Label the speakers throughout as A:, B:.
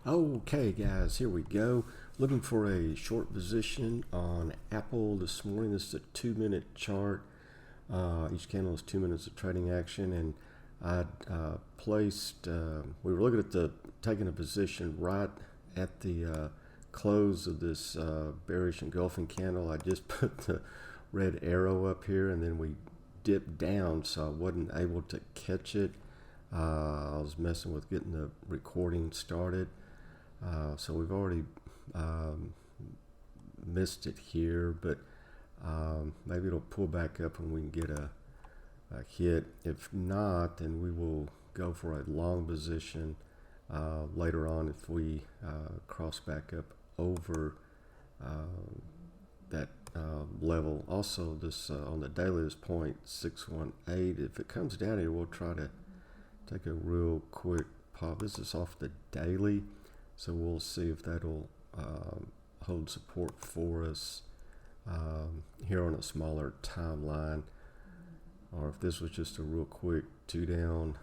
A: Okay guys, here we go. Looking for a short position on Apple this morning. This is a 2-minute chart. Each candle is 2 minutes of trading action, and I we were looking at taking a position right at the close of this bearish engulfing candle. I just put the red arrow up here and then we dipped down, so I wasn't able to catch it. I was messing with getting the recording started. So we've already missed it here, but maybe it'll pull back up and we can get a hit. If not, then we will go for a long position later on if we cross back up over that level. Also, this on the daily is 0.618. If it comes down here, we'll try to take a real quick pop. This is off the daily, so we'll see if that'll hold support for us here on a smaller timeline, or if this was just a real quick 2 down,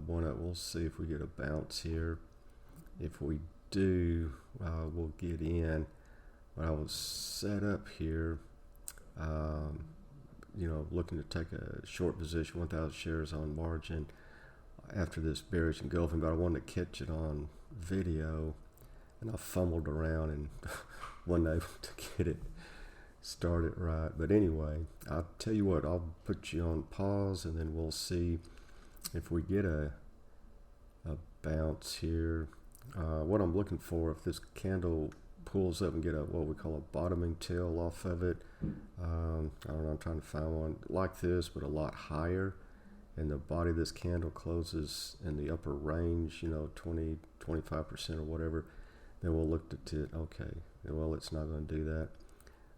A: 1 up. We'll see if we get a bounce here. If we do, we'll get in. But I was set up here, looking to take a short position, 1,000 shares on margin after this bearish engulfing, but I wanted to catch it on video, and I fumbled around and wasn't able to get it started right. But anyway, I'll tell you what, I'll put you on pause and then we'll see if we get a bounce here. What I'm looking for, if this candle pulls up and get what we call a bottoming tail off of it, I don't know, I'm trying to find one like this but a lot higher, and the body of this candle closes in the upper range, 20-25% or whatever, then we'll look at it. Okay, well, it's not going to do that,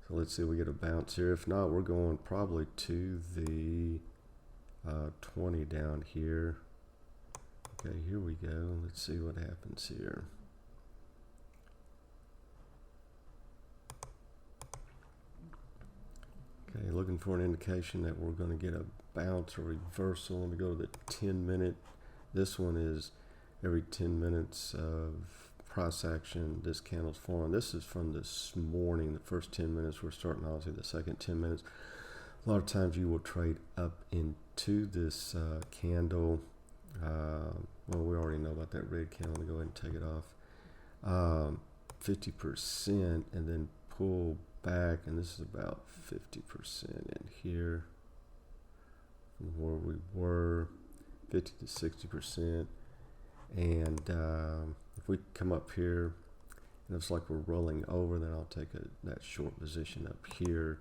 A: so let's see if we get a bounce here. If not, we're going probably to the 20 down here. Okay, here we go. Let's see what happens here. Okay, looking for an indication that we're going to get a bounce or reversal. Let me go to the 10-minute. This one is every 10 minutes of price action this candle's forming. This is from this morning. The first 10 minutes, we're starting obviously the second 10 minutes. A lot of times you will trade up into this candle. Well, we already know about that red candle. Let me go ahead and take it off. 50% and then pull back, and this is about 50% in here from where we were, 50 to 60%. And if we come up here, it looks like we're rolling over, then I'll take that short position up here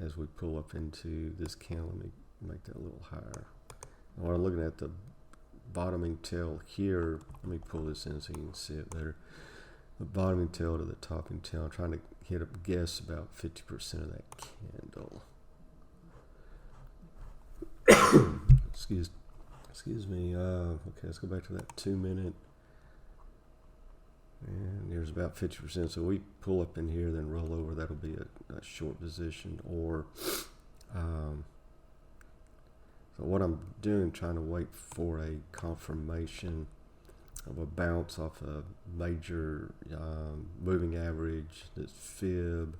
A: as we pull up into this candle. Let me make that a little higher. Now, we're looking at the bottoming tail here. Let me pull this in so you can see it better. The bottoming tail to the topping tail. I'm trying to guess about 50% of that candle. Excuse me. Okay, let's go back to that 2 minute. And there's about 50%. So we pull up in here, then roll over. That'll be a short position. Or so what I'm doing, trying to wait for a confirmation of a bounce off a major moving average, this fib,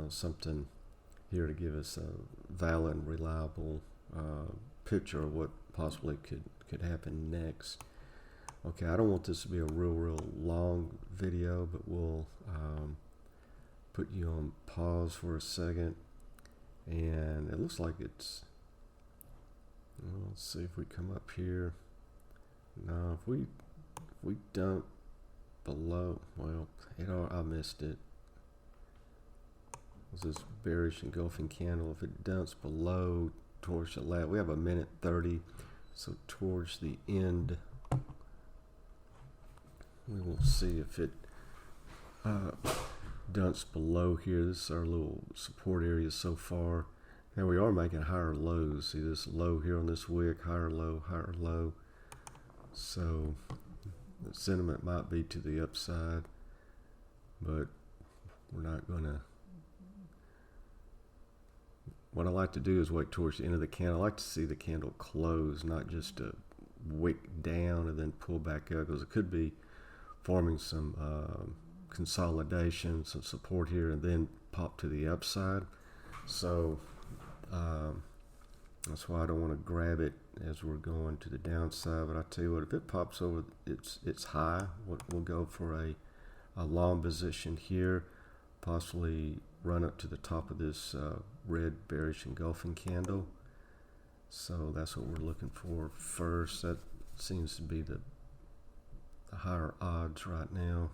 A: something here to give us a valid and reliable picture of what possibly could happen next. Okay, I don't want this to be a real long video, but we'll put you on pause for a second. And it looks like it's, let's see if we come up here. No, if we dump below, well, I missed it. It was this bearish engulfing candle. If it dumps below towards the left, we have a minute 30, so towards the end, we will see if it dumps below here. This is our little support area so far. Now we are making higher lows. See this low here on this wick, higher low, higher low. So the sentiment might be to the upside, but we're not gonna. What I like to do is wait towards the end of the candle. I like to see the candle close, not just a wick down and then pull back up, because it could be forming some consolidation, some support here, and then pop to the upside. So that's why I don't want to grab it as we're going to the downside. But I tell you what, if it pops over its high, we'll go for a long position here, possibly run up to the top of this red bearish engulfing candle. So that's what we're looking for first. That seems to be the higher odds right now.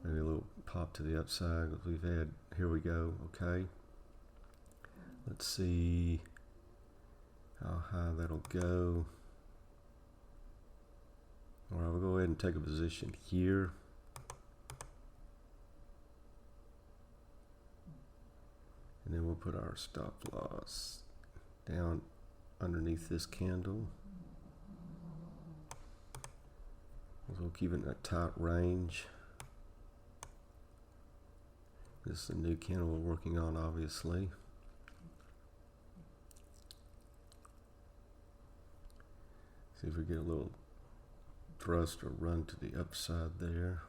A: Maybe a little pop to the upside. We've had, here we go. Okay, let's see how high that'll go. All right, we'll go ahead and take a position here. And then we'll put our stop loss down underneath this candle. We'll keep it in a tight range. This is a new candle we're working on, obviously. See if we get a little thrust or run to the upside there.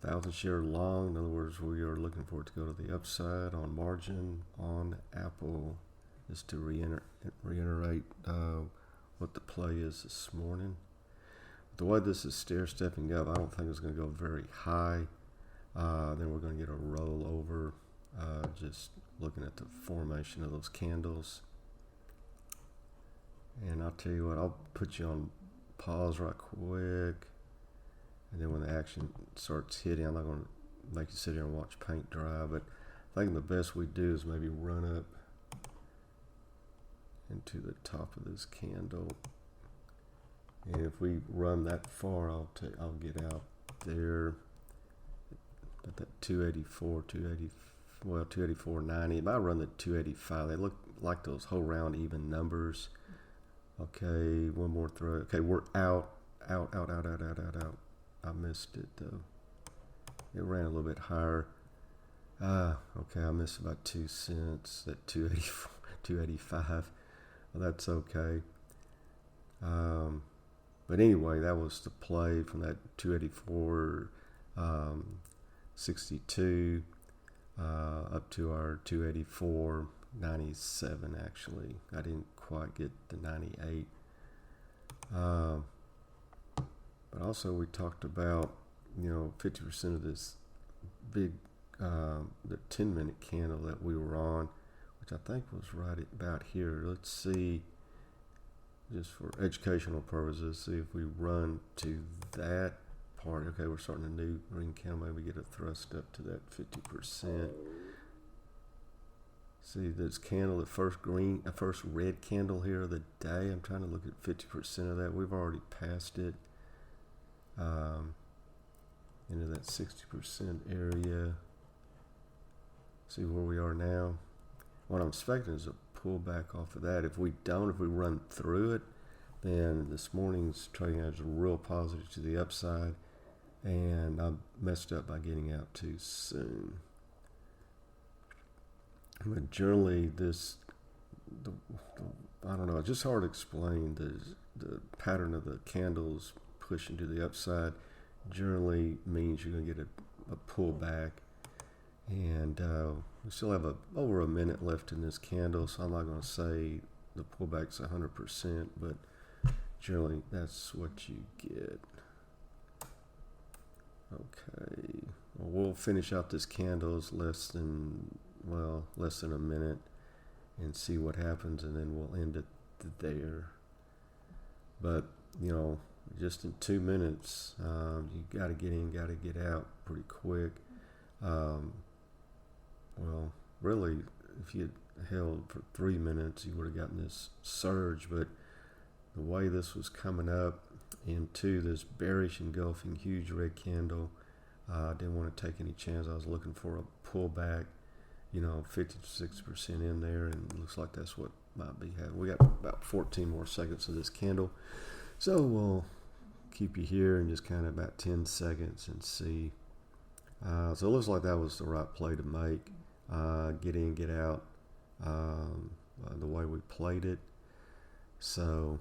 A: 1,000 share long, in other words, we are looking for it to go to the upside on margin on Apple. Just to reiterate what the play is this morning. The way this is stair-stepping up, I don't think it's going to go very high. Then we're going to get a rollover, just looking at the formation of those candles. And I'll tell you what, I'll put you on pause right quick. And then when the action starts hitting, I'm not going to make you sit here and watch paint dry, but I think the best we do is maybe run up into the top of this candle. And if we run that far, I'll get out there at that 284, 284.90. If I run the 285, they look like those whole round even numbers. Okay, one more throw. Okay, we're out. I missed it though. It ran a little bit higher. Okay, I missed about 2 cents at 284, 285. Well, that's okay. But anyway, that was the play from that 284.62 up to our 284.97. Actually, I didn't quite get the 98. But also we talked about, 50% of this big, the 10-minute candle that we were on, which I think was right about here. Let's see, just for educational purposes, see if we run to that part. Okay, we're starting a new green candle. Maybe we get a thrust up to that 50%. See this candle, the first red candle here of the day. I'm trying to look at 50% of that. We've already passed it into that 60% area. See where we are now. What I'm expecting is a pullback off of that. If we run through it, then this morning's trading is real positive to the upside, and I messed up by getting out too soon. But generally, I don't know, it's just hard to explain. The pattern of the candles pushing to the upside generally means you're going to get a pullback. And we still have over a minute left in this candle, so I'm not going to say the pullback's 100%, but generally that's what you get. Okay, well, we'll finish out this candle. It's less than a minute, and see what happens, and then we'll end it there. But just in 2 minutes, you got to get in, got to get out pretty quick. Well, really, if you had held for 3 minutes, you would have gotten this surge. But the way this was coming up into this bearish engulfing huge red candle, I didn't want to take any chance. I was looking for a pullback, 50 to 60% in there, and it looks like that's what might be happening. We got about 14 more seconds of this candle, so we'll keep you here in just kind of about 10 seconds and see. So it looks like that was the right play to make. Get in, get out, the way we played it. So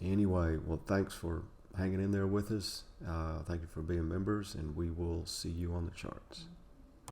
A: anyway, well, thanks for hanging in there with us. Thank you for being members, and we will see you on the charts.